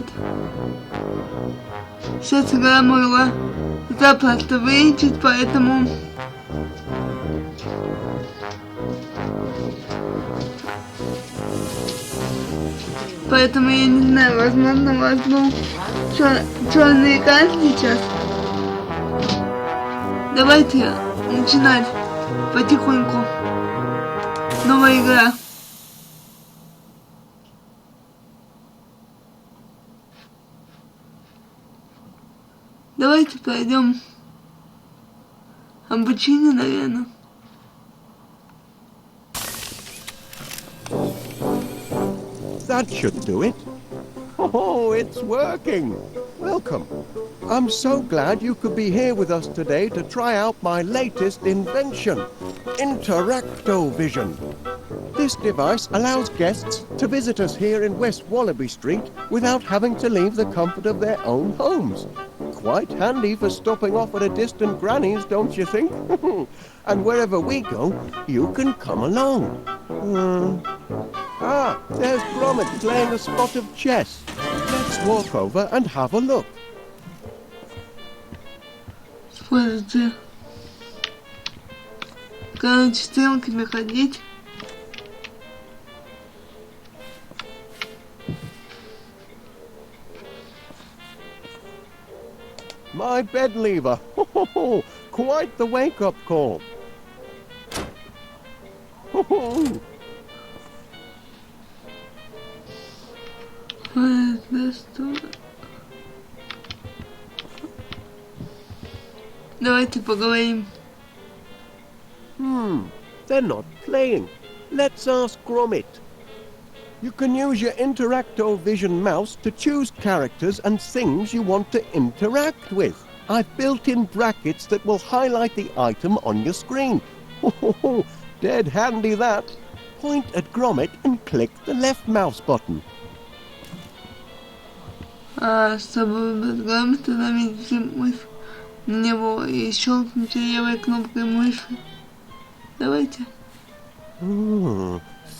вот. Сейчас игра могла запросто вылететь, поэтому... Поэтому я не знаю, возможно, у вас был черный экран сейчас. Давайте начинать потихоньку. Новая игра. Давайте пройдем обучение, наверное. That should do it. Oh, it's working. Welcome. I'm so glad you could be here with us today to try out my latest invention, Interactovision. This device allows guests to visit us here in West Wallaby Street without having to leave the comfort of their own homes. Quite handy for stopping off at a distant granny's, don't you think? And wherever we go, you can come along. There's Gromit playing a spot of chess. Let's walk over and have a look. Смотрите. Короче, стрелками ходить. My bed lever. Quite the wake-up call. Давайте поговорим. They're not playing. Let's ask Gromit. You can use your Interactovision mouse to choose characters and things you want to interact with. I've built in brackets that will highlight the item on your screen. Dead handy that. Point at Gromit and click the left mouse button. Чтобы выбрать грамоту, заметьте мышь на него и щелкните левой кнопкой мыши. Давайте.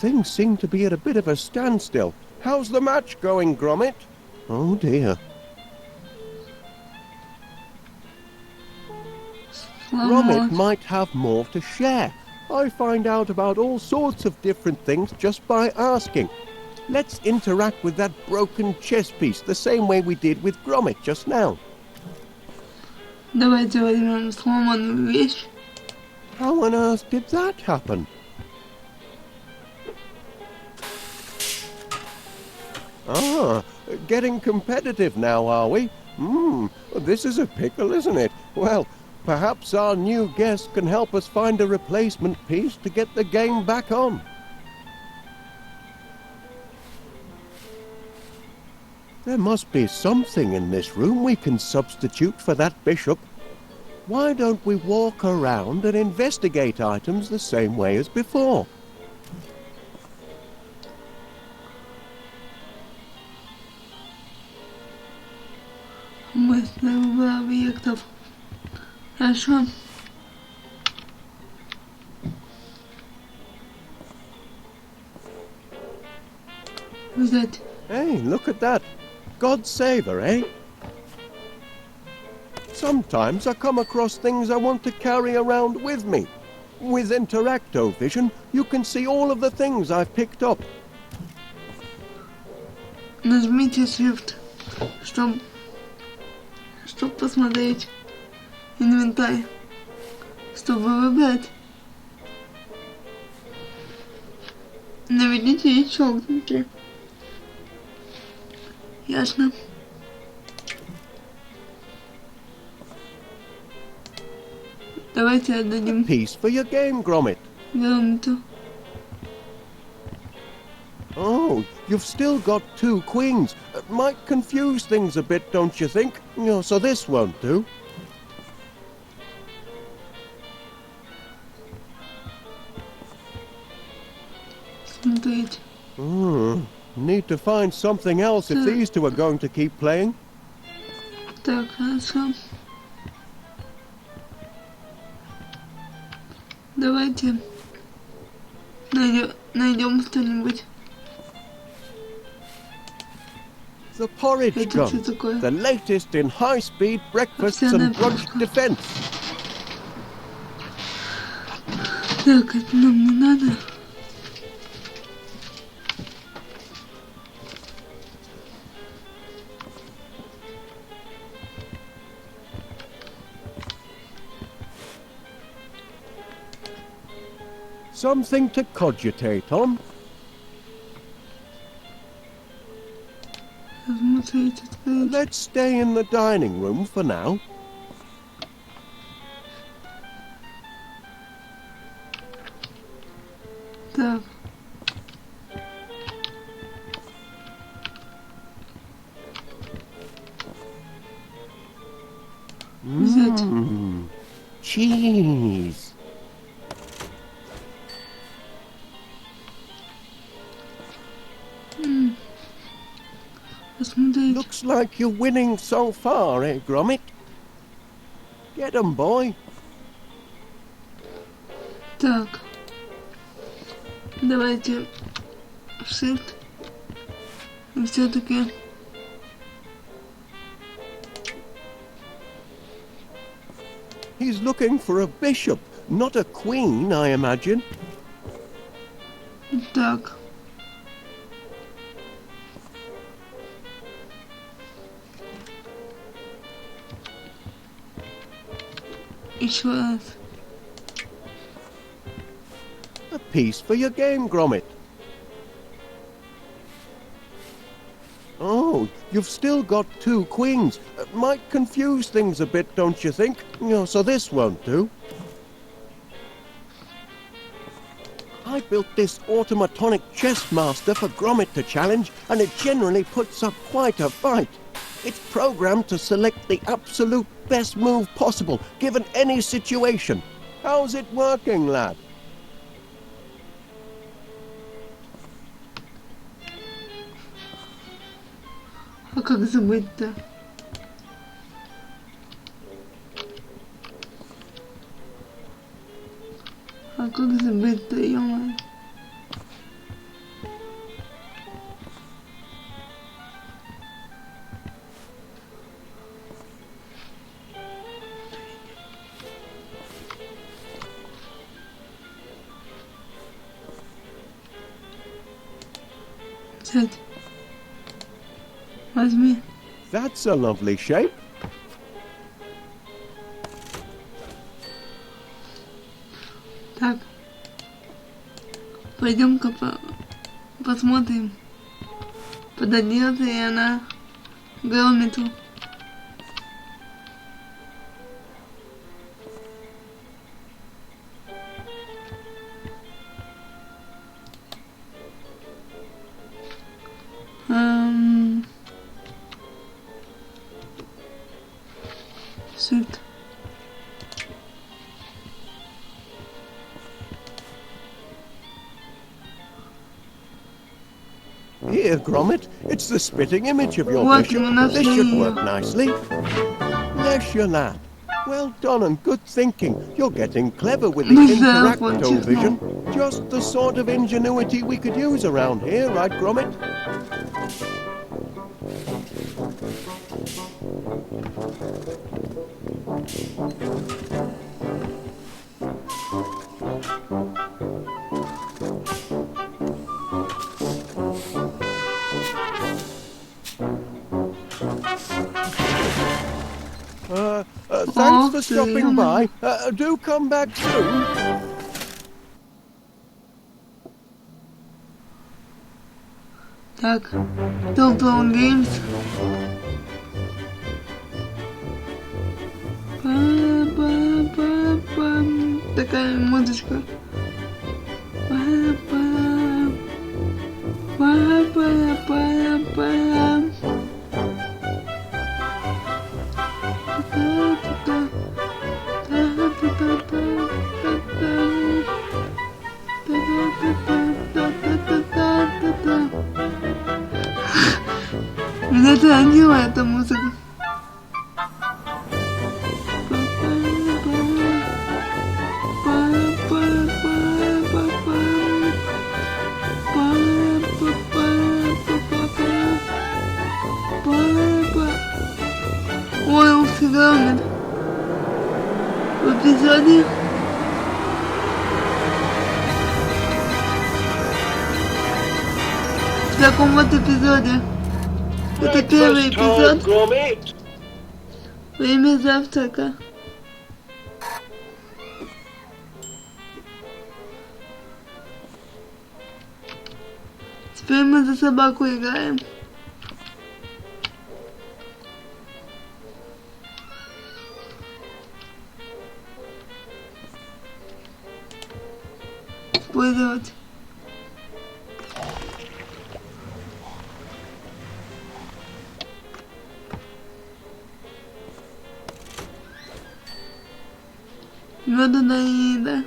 Things seem to be at a bit of a standstill. How's the match going, Gromit? Oh dear. Gromit might have more to share. I find out about all sorts of different things just by asking. Let's interact with that broken chess piece the same way we did with Gromit just now. Давайте возьмем сломанную вещь. How on earth did that happen? Getting competitive now, are we? This is a pickle, isn't it? Well, perhaps our new guest can help us find a replacement piece to get the game back on. There must be something in this room we can substitute for that bishop. Why don't we walk around and investigate items the same way as before? Мысли объектов. Хорошо. Взять. Hey, look at that. God save her, eh? Sometimes I come across things I want to carry around with me. With Interactovision, you can see all of the things I've picked up. Нажмите Shift, чтобы посмотреть инвентарь, чтобы выбрать. Наведите и щелкните. Ясно. Давайте отдадим Piece for your game, Gromit. грамоту. Oh, you've still got 2 queens. It might confuse things a bit, don't you think? So this won't do. Смотрите. Need to find something else if these two are going to keep playing. Так, хорошо. Давайте найдем что-нибудь. The porridge Это что gun. такое? The latest in high-speed breakfasts and brunch defense. Так, это нам не надо. Something to cogitate on. Смотреть, открыть. Let's stay in the dining room for now. Так. Взять. Cheese. Посмотреть. Looks like you're winning so far, eh, Gromit? Get 'em, boy. Так. Давайте shift. И все-таки He's looking for a bishop, not a queen, I imagine. так. Еще раз. A piece for your game, Gromit. Oh, you've still got 2 queens. Might confuse things a bit, don't you think? So this won't do. I built this automatonic chess master for Gromit to challenge, and it generally puts up quite a fight. It's programmed to select the absolute best move possible, given any situation. How's it working, lad? А как забыть-то? А как забыть-то, ё-моё? Сядь. Возьми. That's a lovely shape. Так. Пойдем-ка посмотрим, подойдет ли она Громиту. Сыт. Here, Gromit, it's the spitting image of your Вот, bishop. мы нашли This should её. work nicely. Bless your lad. Well done and good thinking. You're getting clever with the Да, вот честно. interactovision. Just the sort of ingenuity we could use around here, right, Gromit? Thanks for stopping by. Do come back soon. Так, Total Games. Па-па-па-пам. Такая музычка. Па-па. Па-па-па-па. Меня тронила эта музыка. ГРОМИТ. В эпизоде в таком вот эпизоде. Это первый Breakfast time, эпизод. Gromit. Время завтрака. Теперь мы за собаку играем. Использовать. Меду на еда.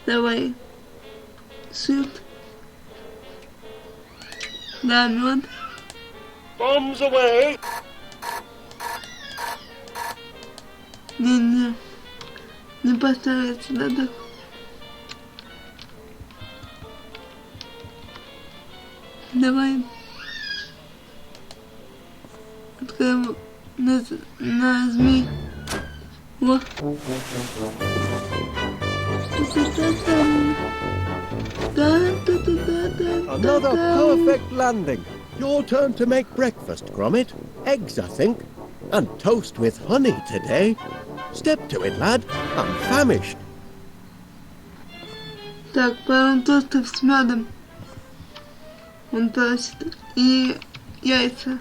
Давай. Shift. Да, мед. Bombs away. Не поставить сюда так. Давай. Откроем. Нажми. Во. Another perfect landing. Your turn to make breakfast, Gromit. Eggs, I think. And toast with honey today. Step to it, lad. I'm famished. Так, пару тостов с медом. Он просит. И яйца.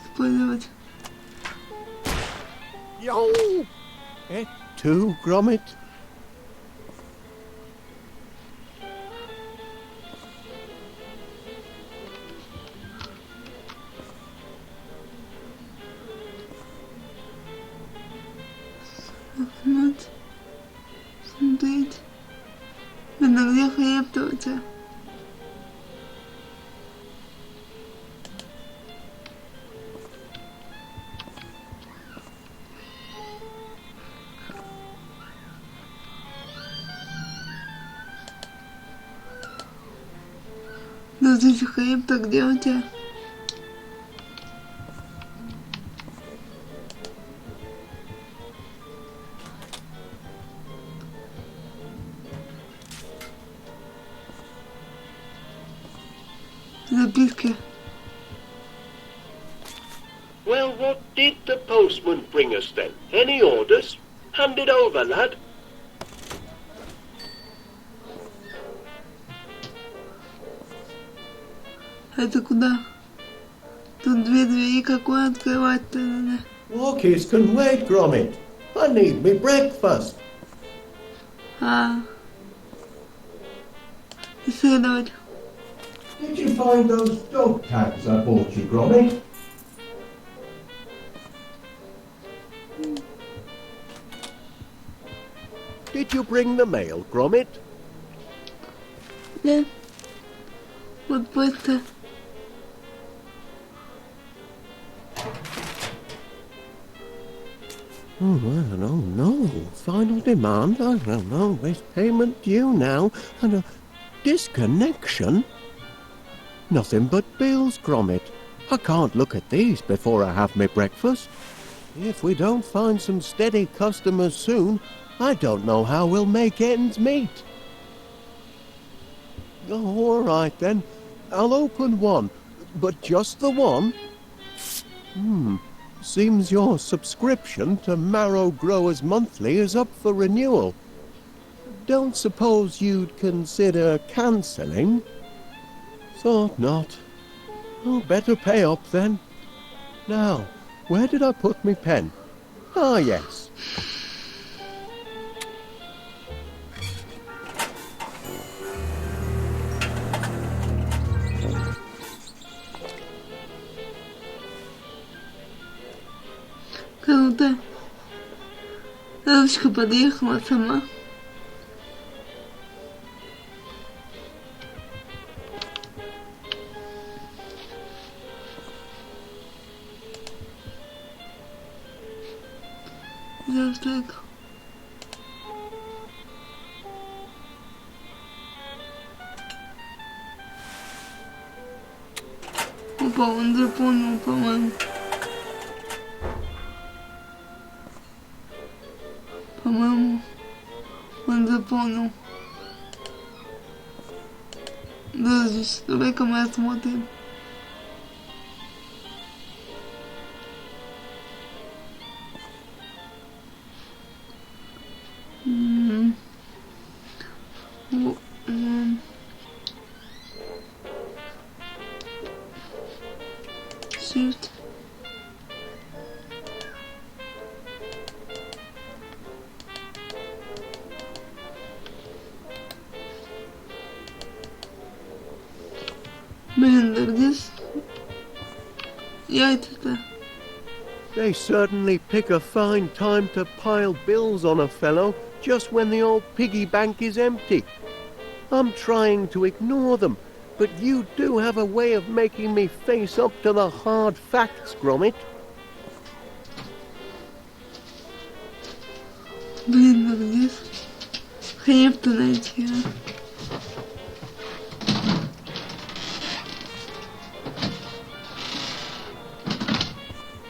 Использовать. Yo! Et tu, Gromit? Вот. Смотреть. Это где хлеб-то у тебя? Ну, здесь хлеб-то где у тебя? Записки. Well, what did the postman bring us then? Any orders? Hand it over, lad. Это куда? Тут две двери, какой открывать-то надо? Walkies can wait, Gromit. I need me breakfast. Исследовать. Did you find those dog tags I bought you, Gromit? Did you bring the mail, Gromit? Да. Вот просто. Oh, well, oh no. Final demand? I don't know. There's payment due now. And a disconnection? Nothing but bills, Gromit. I can't look at these before I have my breakfast. If we don't find some steady customers soon, I don't know how we'll make ends meet. Oh, all right then. I'll open one. But just the one? Seems your subscription to Marrow Growers Monthly is up for renewal. Don't suppose you'd consider cancelling? Thought not. Oh, better pay up then. Now, where did I put my pen? Ah, yes. Круто. Ручка подъехала сама. Завтрак. Опа, он заполнил, по-моему. По-моему, он заполнил. Да, здесь, давай-ка мы осмотрим. Shift. Блин, да где яйца-то? They certainly pick a fine time to pile bills on a fellow just when the old piggy bank is empty. I'm trying to ignore them, but you do have a way of making me face up to the hard facts, Gromit. Блин, да где хлеб-то найти, а?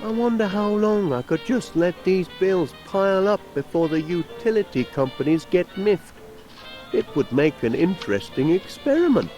I wonder how long I could just let these bills pile up before the utility companies get miffed. It would make an interesting experiment.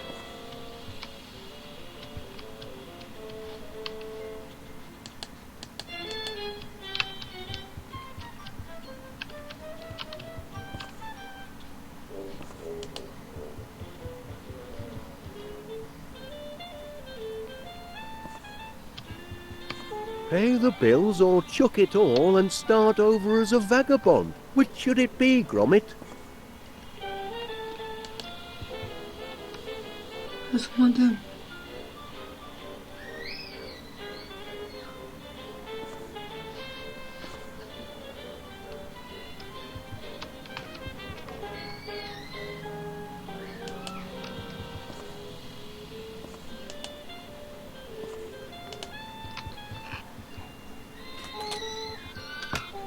Pay the bills or chuck it all and start over as a vagabond. Which should it be, Gromit? Посмотрим.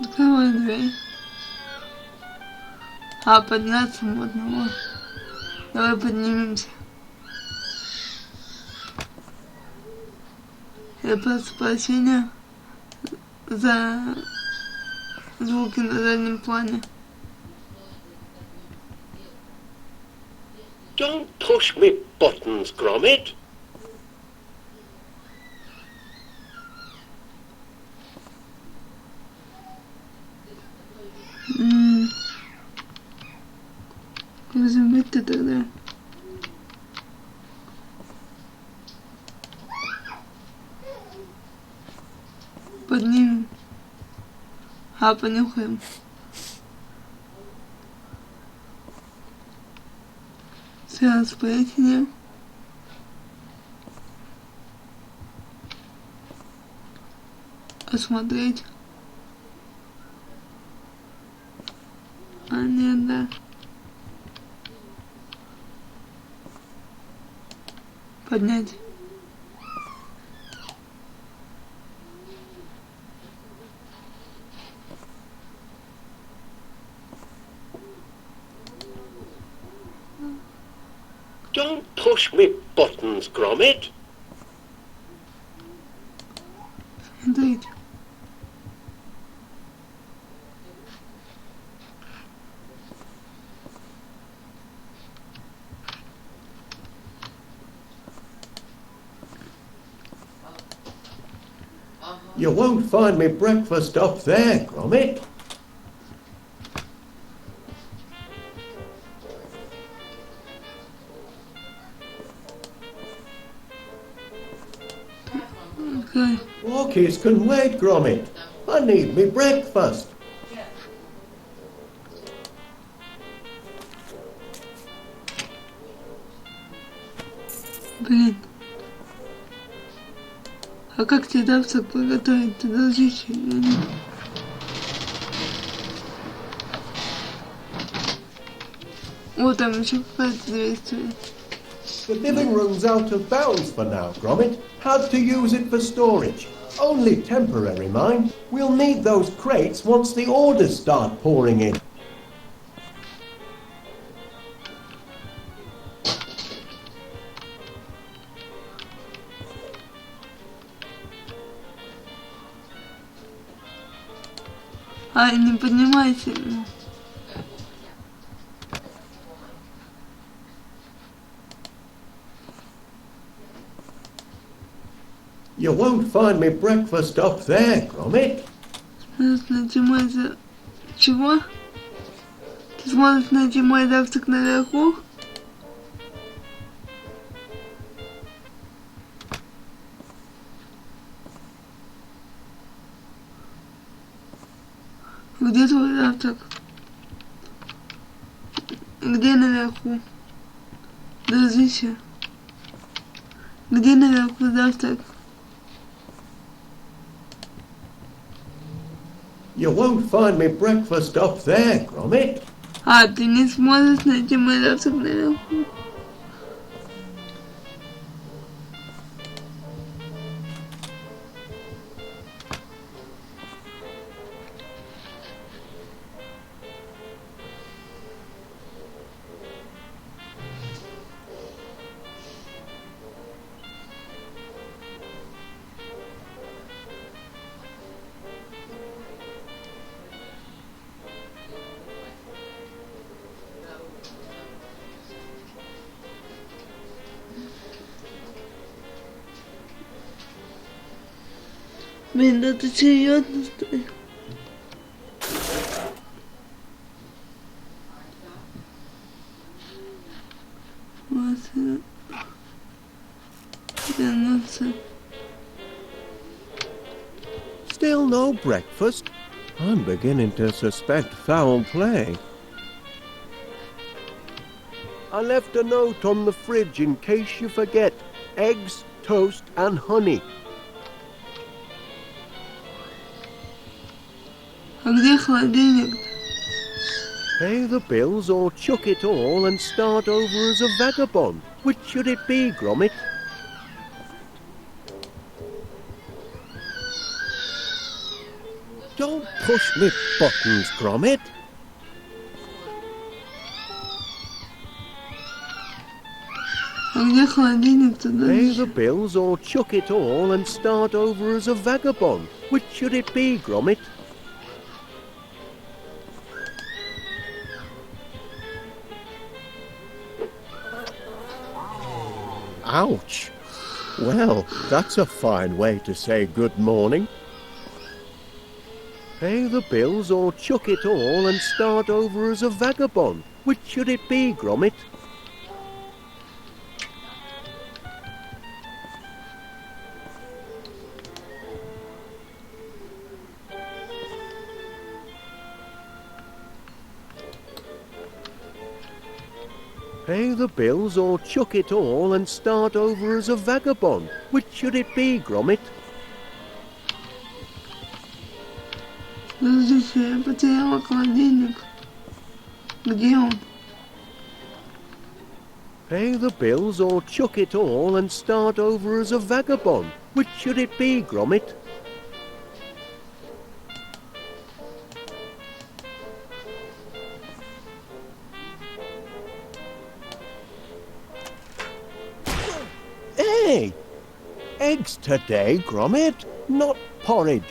Открывай дверь. А, подняться можно, вот. Давай поднимемся. Я прошу прощения за звуки на заднем плане. Don't push me buttons, Gromit. Как забыть-то тогда? Поднимем. А, понюхаем. Сейчас поясню. Осмотреть. А, нет, да. Поднять. Don't push me buttons, Gromit. Смотрите. You won't find me breakfast up there, Gromit. Okay. Walkies can wait, Gromit. I need me breakfast. Блин. А как тебе завтрак приготовить? Ты должишь или нет? Вот там еще какая-то дверь стоит. The living room's out of bounds for now, Gromit. Had to use it for storage. Only temporary, mind. We'll need those crates once the orders start pouring in. Ай, не поднимайся. You won't find me breakfast up there, Gromit. Найти мой Чего? Ты сможешь найти мой завтрак наверху? Где твой завтрак? Где наверху? Дружище. Где наверху завтрак? You won't find me breakfast up there, Gromit. А, ты не сможешь найти мой завтрак наверху? Блин, да ты серьезно, что ли? Вот. Вернуться. Still no breakfast? I'm beginning to suspect foul play. I left a note on the fridge in case you forget. Eggs, toast and honey. А где холодильник? Pay the bills or chuck it all and start over as a vagabond. Which should it be, Gromit? Don't push me buttons, Gromit. А где холодильник-то? Pay the bills or chuck it all and start over as a vagabond. Which should it be, Gromit? Ouch! Well, that's a fine way to say good morning. Pay the bills or chuck it all and start over as a vagabond. Which should it be, Gromit? Pay the bills or chuck it all and start over as a vagabond. Which should it be, Gromit? Дружище, я потеряла холодильник. Где он? Pay the bills or chuck it all and start over as a vagabond. Which should it be, Gromit? Hey! Eggs today, Gromit, not porridge.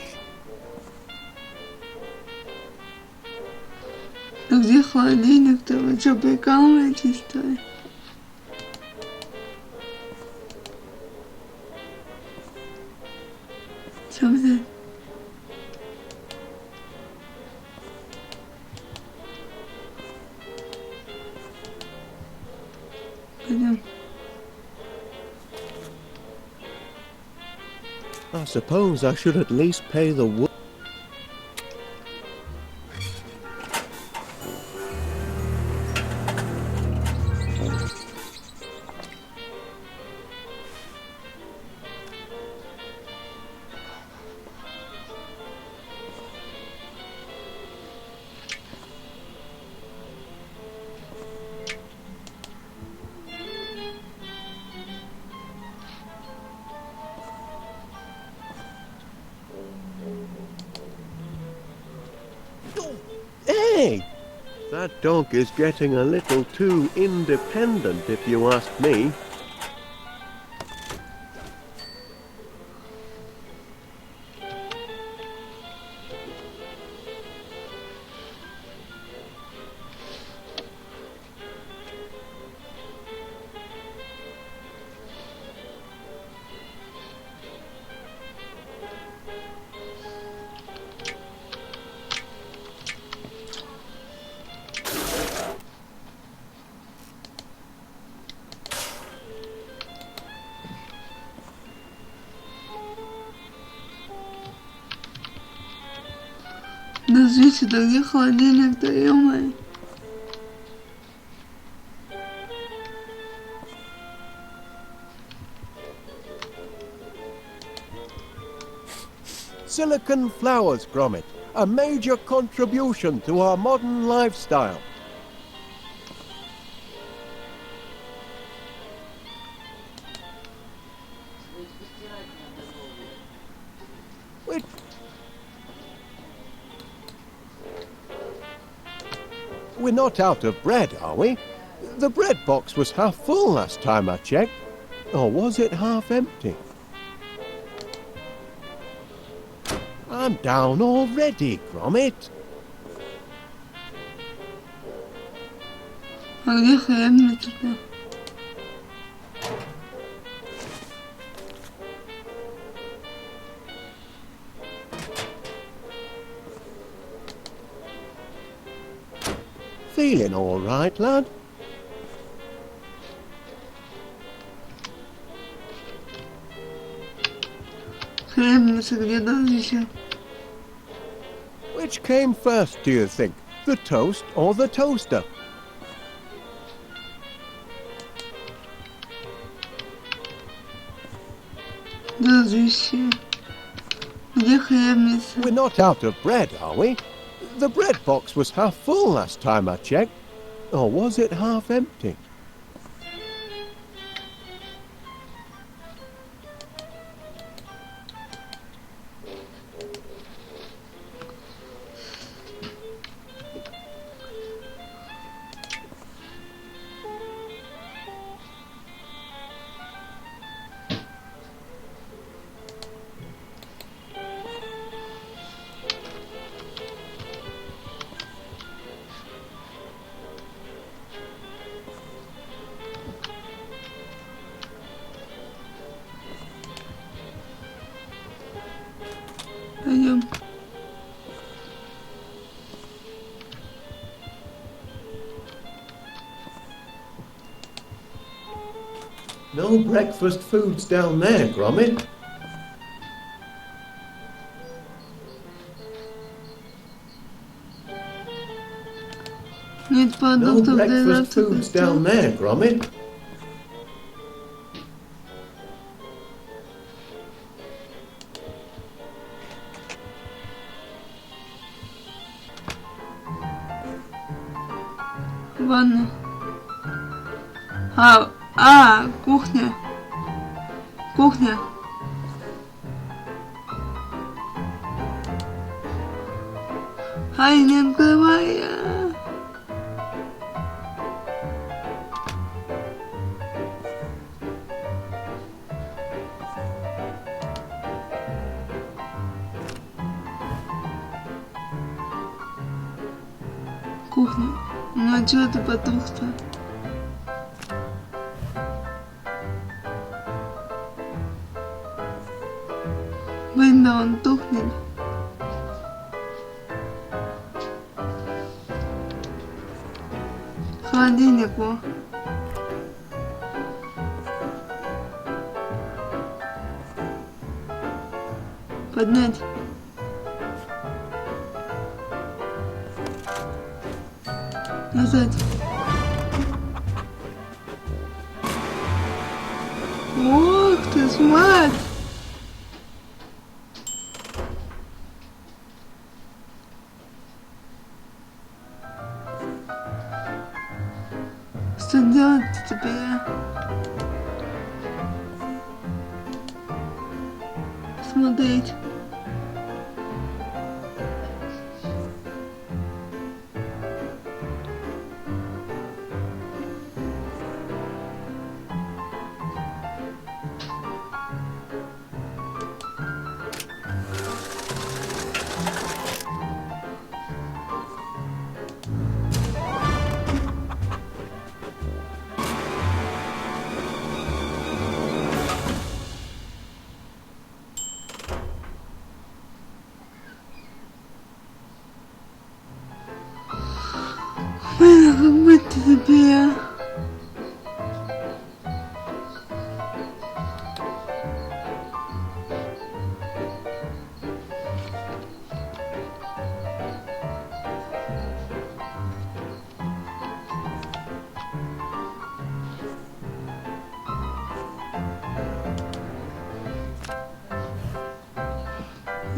А где холодильник-то? Вы что, прикалываетесь, что ли? Что взять? Пойдем. I suppose I should at least pay the wood. Hey! That dog is getting a little too independent, if you ask me. Подождите, да где холодильник-то, ё-моё? Silicon flowers, Gromit. A major contribution to our modern lifestyle. Wait. We're not out of bread, are we? The bread box was half full last time I checked. Or was it half empty? I'm down already, Gromit. А где хлебница-то? Feeling all right, lad? Хлебница где еще? Which came first, do you think? The toast or the toaster? Дружище. Где хлебница? We're not out of bread, are we? The bread box was half full last time I checked. Or was it half empty? Пойдем. No breakfast foods down there, Gromit. Нет No продуктов для breakfast foods down завтрака. there, Gromit. Ванна. Кухня. Кухня. Ай, не открывай. Кухня. Ну а чё ты потух-то? Блин, да он тухнет. Холодильник, во. Поднять. Назад. Ох ты ж мать! Что делать теперь? Смотреть.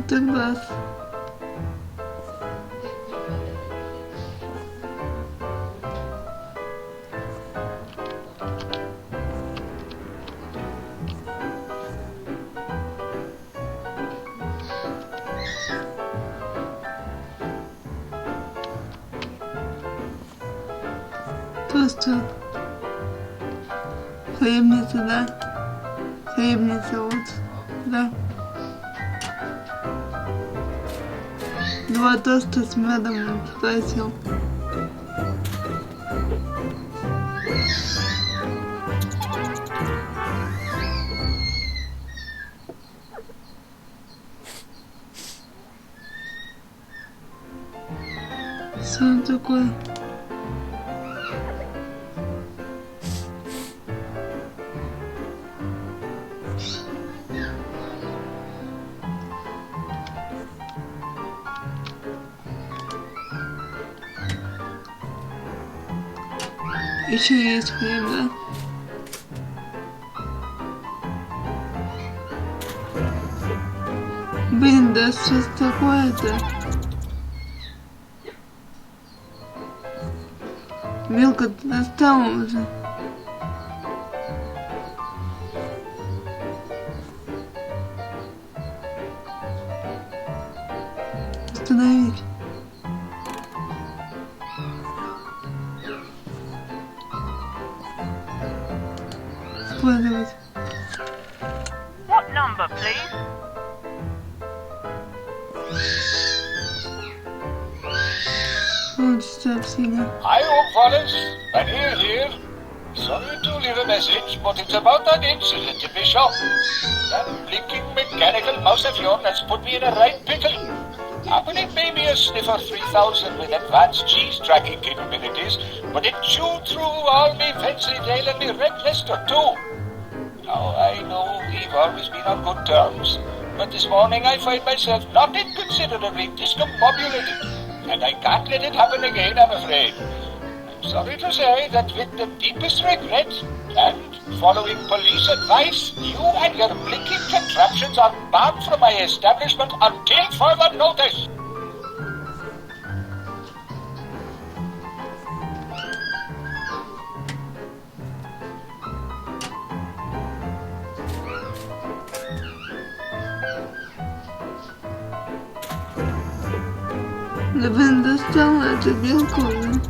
желтый глаз. Просто хлебница, да? Хлебница вот, да? Два тоста с медом он спросил. Что такое? Еще есть хлеб, да? Блин, да что ж такое-то? Вилка, ты достала уже. Остановить. Складывать. What number, please? Вот сообщение. Hi, Home Forest. Vanille here. Sorry to leave a message, but it's about that incident in the shop. That blinking mechanical mouse of yours has put me in a right pickle. Happening maybe a sniffer 3000 with advanced cheese tracking capabilities, but it chewed through all me fancy tail and me red lister too. Now, I know we've always been on good terms, but this morning I find myself not inconsiderably discombobulated, and I can't let it happen again, I'm afraid. I'm sorry to say that with the deepest regret, and following police advice, you and your blinking contraptions are barred from my establishment until further notice. Да блин, достала эту белку уже.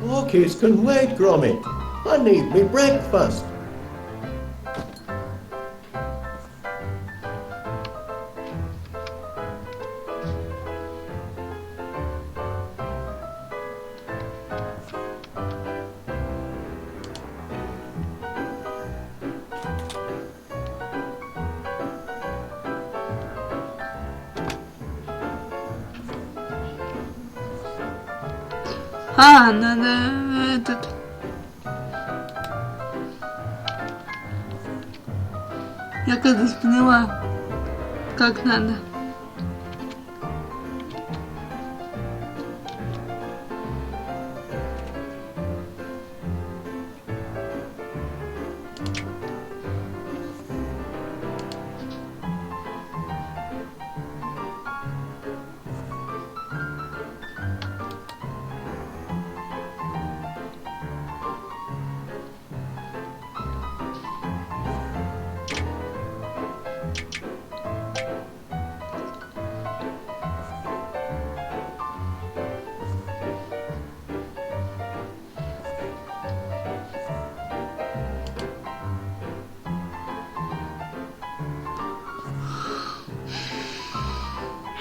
Orchids can wait, Gromit. I need me breakfast. А, надо этот... Я когда-то поняла, как надо.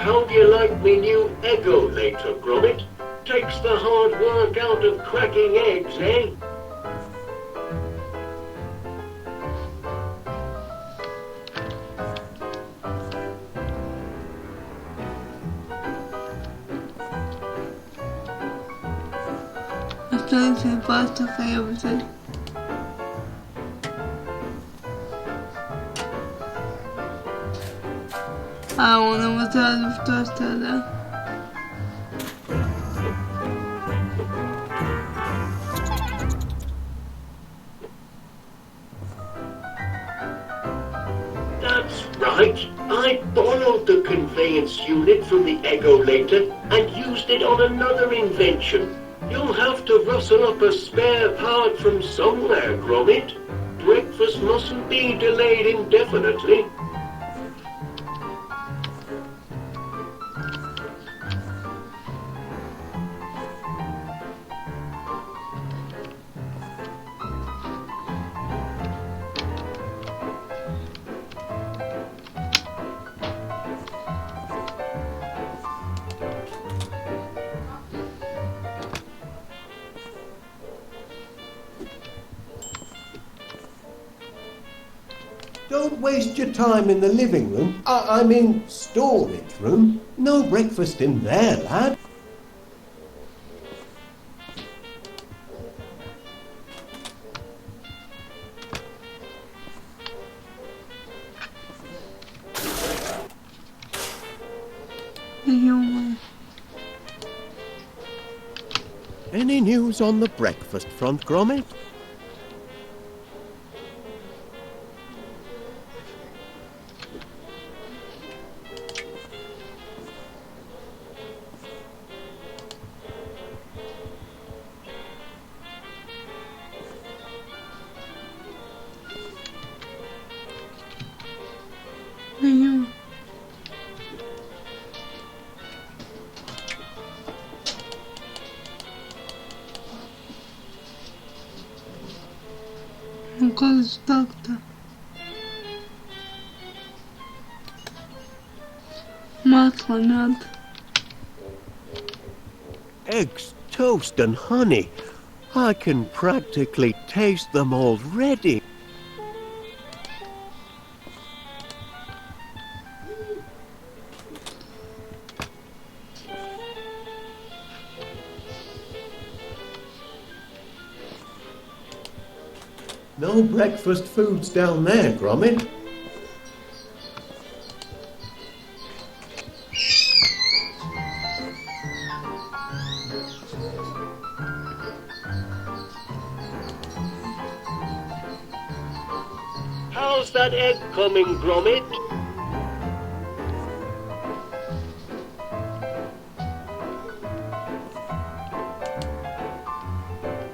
How do you like me new Eggo later, Gromit? Takes the hard work out of cracking eggs, eh? Останется пасту хлеб взять. А, он его сразу в тост, да? right. I borrowed the conveyance unit from the Egolator and used it on another invention. You'll have to rustle up a spare part from somewhere, Gromit. Breakfast mustn't be delayed indefinitely. Don't waste your time in the living room. I mean, storage room. No breakfast in there, lad. Any news on the breakfast front, Gromit? Ну как же так-то? Масло, мед. Eggs, toast and honey. I can practically taste them already. No breakfast foods down there, Gromit. How's that egg coming, Gromit?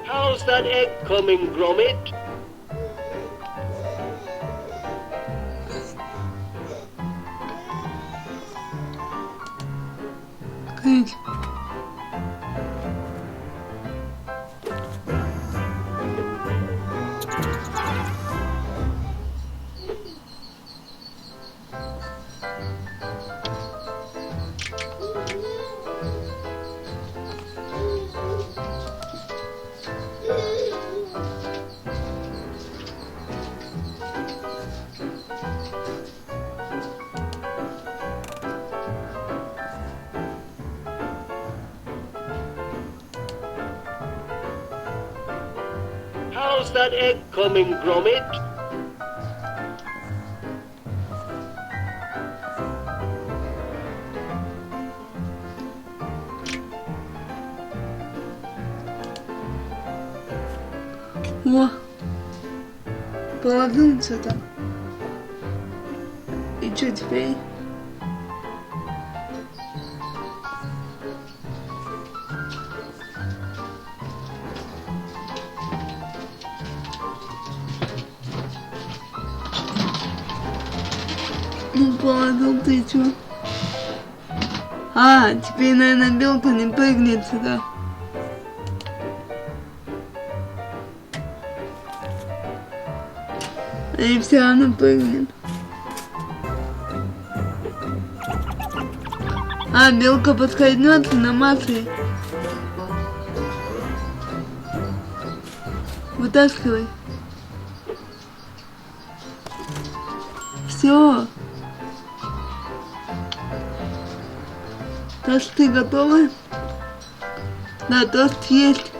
How's that egg coming, Gromit? Good. How's that egg coming, Gromit? О, положил сюда. И что теперь? Ну, положил ты чё? А, теперь, наверное, белка не прыгнет сюда. И все равно прыгнет. А, белка подскользнется на масле. Вытаскивай. Все. Тосты готовы? Да, тост есть.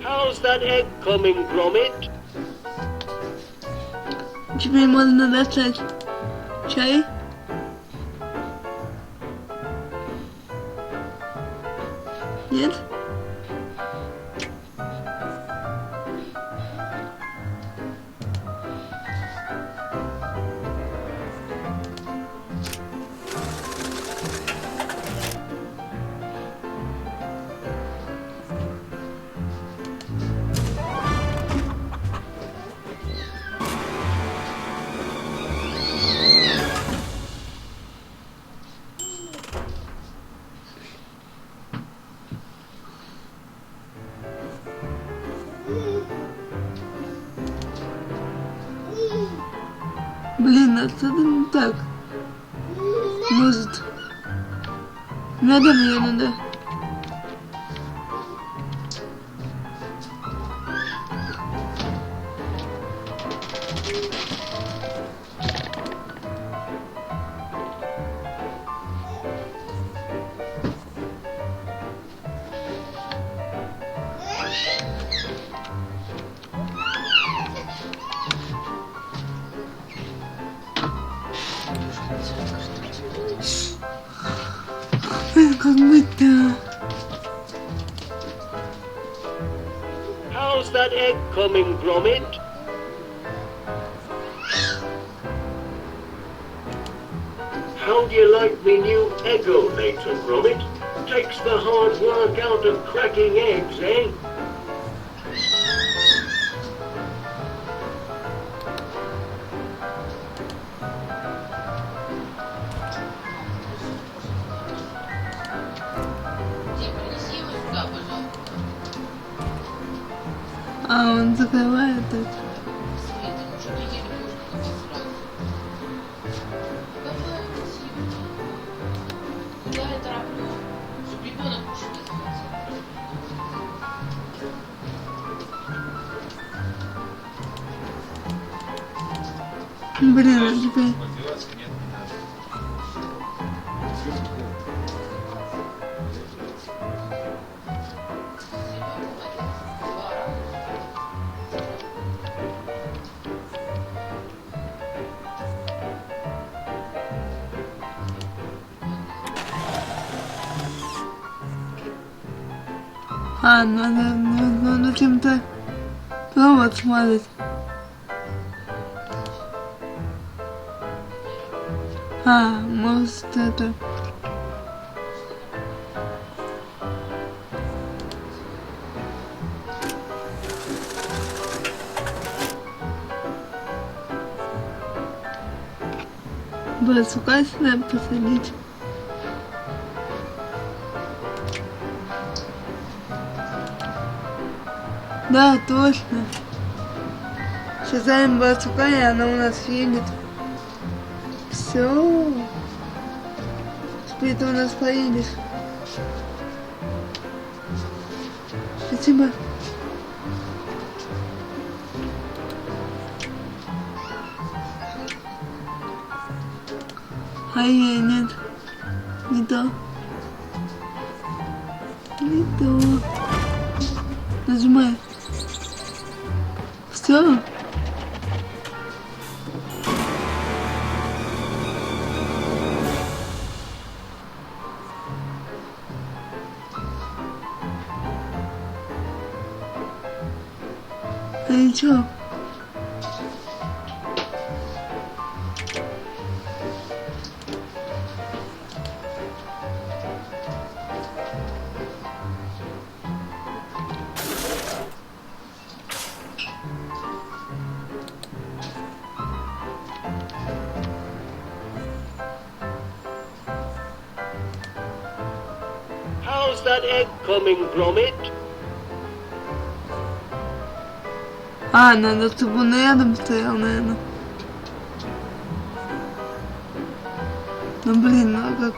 How's that egg coming, Gromit? Теперь можно достать чай. Нет? Блин, а что не так? Может, надо мне надо. Как быть-то? How's that egg coming, Gromit? How do you like me new Eggo-later, Gromit? Takes the hard work out of cracking eggs, eh? А он закрывает это. Блин, а теперь... А, надо чем-то провод смазать. А, может это... Барсука сюда посадить. Да, точно. Создаем барсука, и она у нас едет. Все. Теперь ты у нас поедешь. Спасибо. Ай, нет. Не то. Не то. Нажимай. Все. А и чё? How's that egg coming, Gromit? А, надо, чтобы он рядом стоял, наверное. Ну блин, ну а как?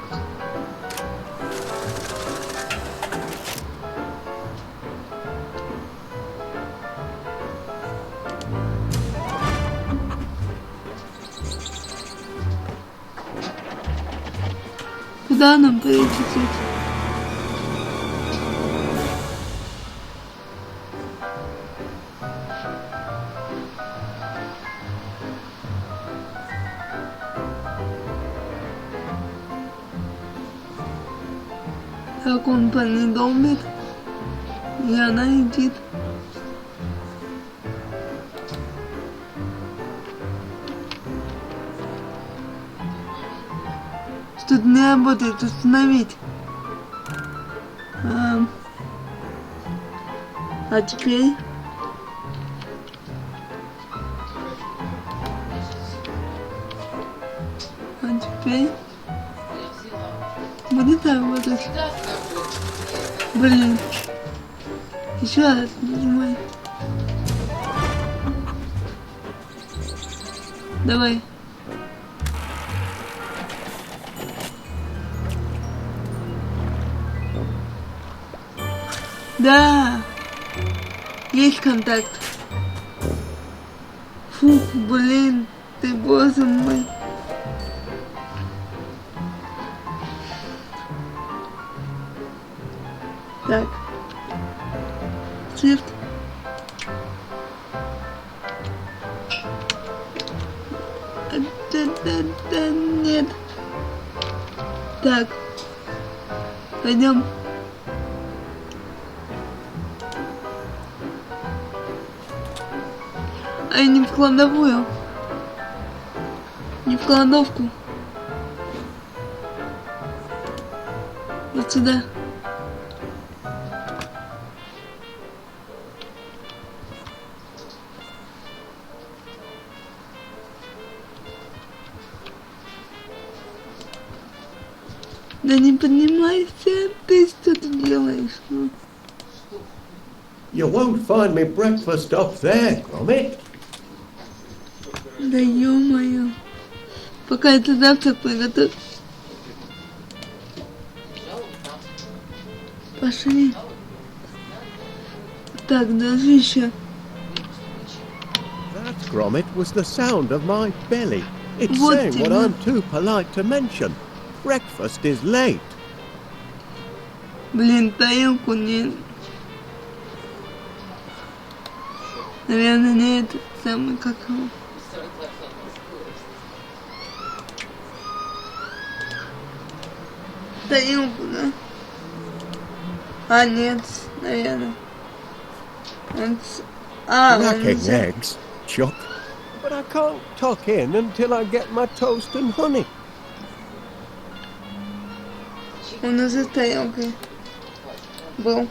Куда нам перечислить? Как он по ней долбит, и она летит. Что-то не работает, установить. А теперь... А теперь... Будет работать. Блин. Еще раз нажимай. Давай. Да, есть контакт. Фух, блин, ты боже мой. Так. Shift. Нет. Так. Пойдем. А не в кладовую. Не в кладовку. Вот сюда. Да не поднимайся, ты что тут делаешь? Ну? You won't find me breakfast up there, Gromit. Да ё-моё. Пока это завтрак приготовь. Пошли. Так, дружище. That, Gromit, was the sound of my belly. It's Вот saying what именно. I'm too polite to mention. Breakfast is late. Блин, тарелку не... Наверное, не этот самый, как его. Тарелку, да? А, нет, наверное. Cracking eggs, Chuck. But I can't tuck in until I get my toast and honey. Он уже с тарелкой был.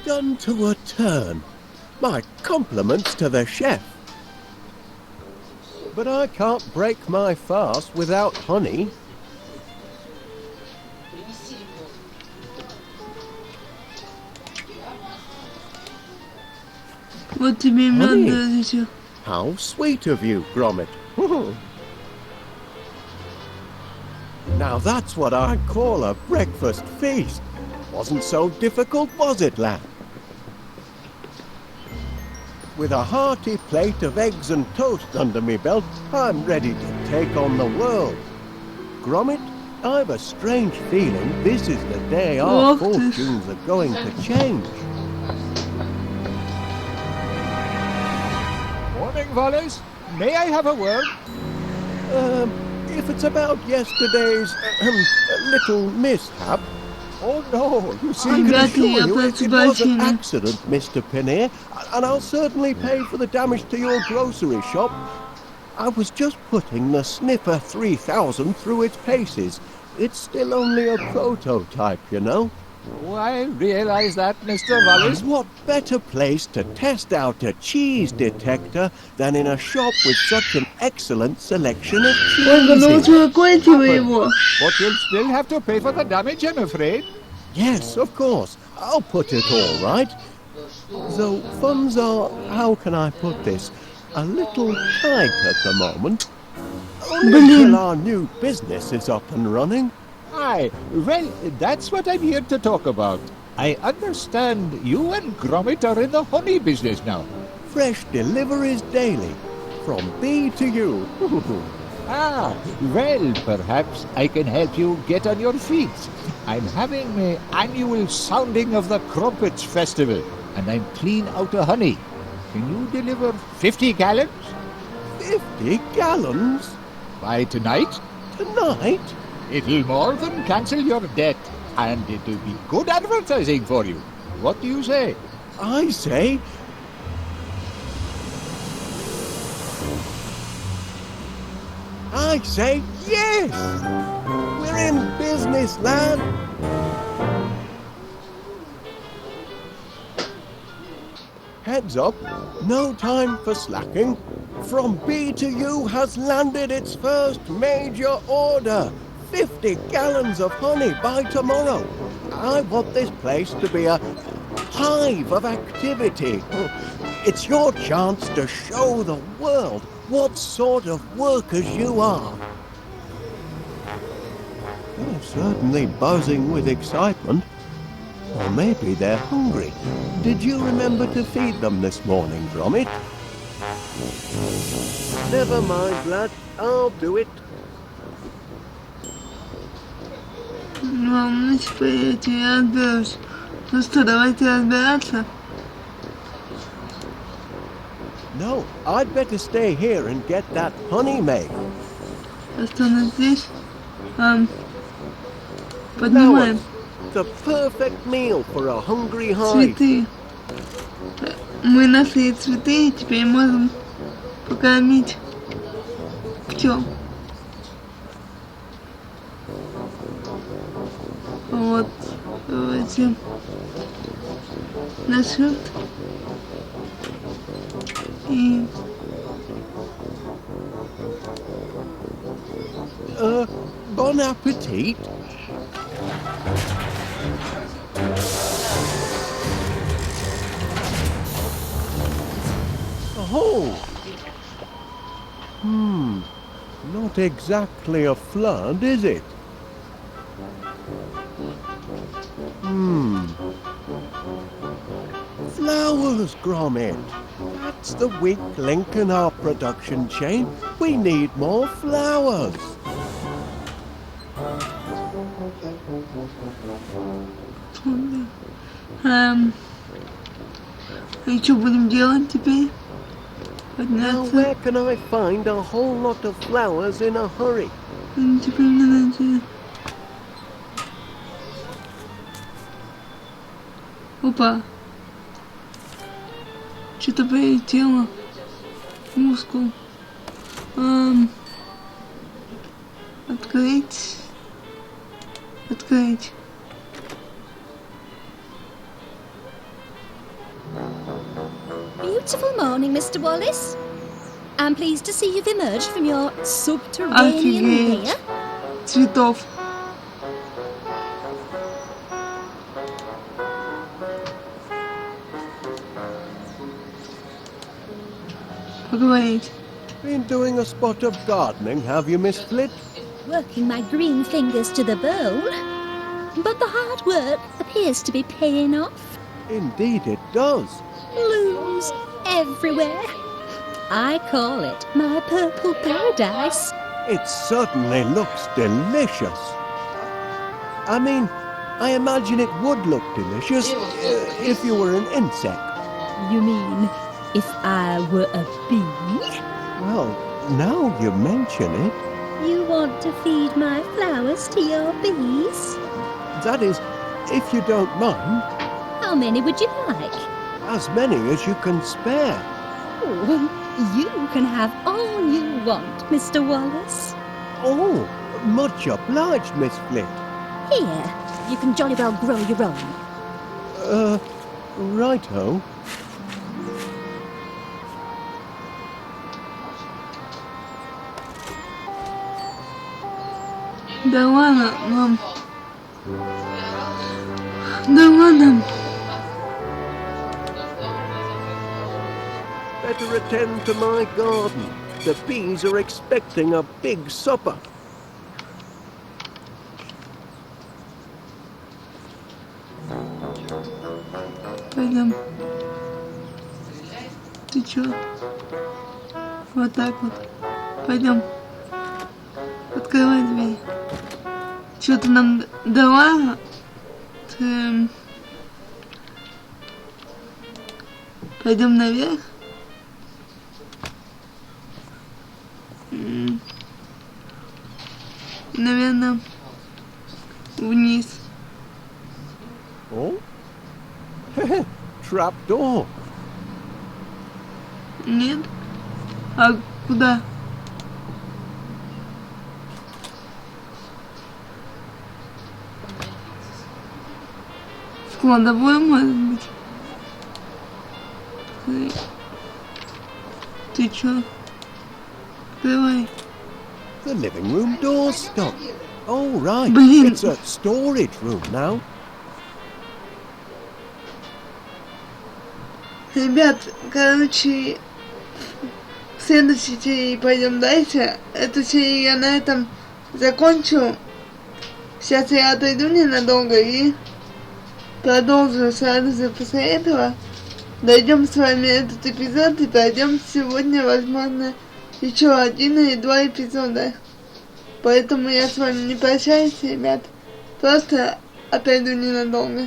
Done to a turn. My compliments to the chef. But I can't break my fast without honey. Вот тебе мед, Honey. дружище. How sweet of you, Gromit. Now that's what I call a breakfast feast. Wasn't so difficult, was it, lad? With a hearty plate of eggs and toast under me belt, I'm ready to take on the world. Gromit, I've a strange feeling this is the day our Och, ty. fortunes are going to change. Morning, Wallace. May I have a word? If it's about yesterday's little mishap, Oh, no. You see, I can Exactly, assure you yeah, it was an Sebastian. accident, Mr. Pinner, and I'll certainly pay for the damage to your grocery shop. I was just putting the Sniffer 3000 through its paces. It's still only a prototype, you know. oh, I realize that, Mr. Wallace. And what better place to test out a cheese detector than in a shop with such an excellent selection of Ольга, ну cheeses? успокойте вы его. But you'll still have to pay for the damage, I'm afraid. Yes, of course. I'll put it all right. Though funds are, how can I put this, a little tight at the moment. Only Блин. until our new business is up and running. Aye, well, that's what I'm here to talk about. I understand you and Gromit are in the honey business now. Fresh deliveries daily, from bee to you. Ah, well, perhaps I can help you get on your feet. I'm having my annual sounding of the Crumpets Festival, and I'm clean out of honey. Can you deliver 50 gallons? 50 gallons? By tonight? Tonight? It'll more than cancel your debt, and it'll be good advertising for you. What do you say? I say... yes! We're in business, lad! Heads up, no time for slacking. From B to U has landed its first major order. 50 gallons of honey by tomorrow. I want this place to be a hive of activity. It's your chance to show the world what sort of workers you are. They're certainly buzzing with excitement. Or maybe they're hungry. Did you remember to feed them this morning, Gromit? Never mind, lad. I'll do it. Вам теперь я разберусь. Ну что, давайте разбираться. No, I'd better stay here and get that honey made. Останусь здесь. Поднимаем The perfect meal for a hungry hive. цветы. Мы нашли цветы, и теперь можем покормить пчел. Вот, давайте насчет и Bon appetit. Oh. Not exactly a flood, is it? Flowers, Gromit. That's the weak link in our production chain. We need more flowers. И что будем делать теперь? Now, Подняться. where can I find a whole lot of flowers in a hurry? Теперь мне надо... Опа. Что-то прилетело. Мускул. Открыть. Открыть. Beautiful morning, Mr. Wallace. I'm pleased to see you've emerged from your subterranean Офигеть. lair. Цветов. Поговорить. Been doing a spot of gardening, have you, Miss Flit? Working my green fingers to the bone. But the hard work appears to be paying off. Indeed it does. Blooms everywhere. I call it my purple paradise. It certainly looks delicious. I mean, I imagine it would look delicious if you were an insect. You mean if I were a bee? Well, now you mention it, You want to feed my flowers to your bees? that is, if you don't mind, How many would you like? as many as you can spare. Oh, you can have all you want, Mr. Wallace. Oh, much obliged, Miss Flit. Here, you can jolly well grow your own. Righto. Да ладно, мам. Да ладно. Better attend to my garden. The bees are expecting a big supper. Пойдем. Ты чё? Вот так вот. Пойдем. Открывай дверь. Что ты нам дала? Пойдем наверх. Наверное, вниз. Oh? Trap door. Нет? А куда? В кладовую, может быть? Ты чё? Открывай. The living room door's stuck. Oh, right. Блин. It's a storage room now. Ребят, короче, в следующей серии пойдем дальше. Эту серию я на этом закончу. Сейчас я отойду ненадолго и продолжу сразу же после этого. Дойдем с вами этот эпизод и пройдем сегодня, возможно, еще 1 или 2 эпизода. Поэтому я с вами не прощаюсь, ребят. Просто отойду ненадолго.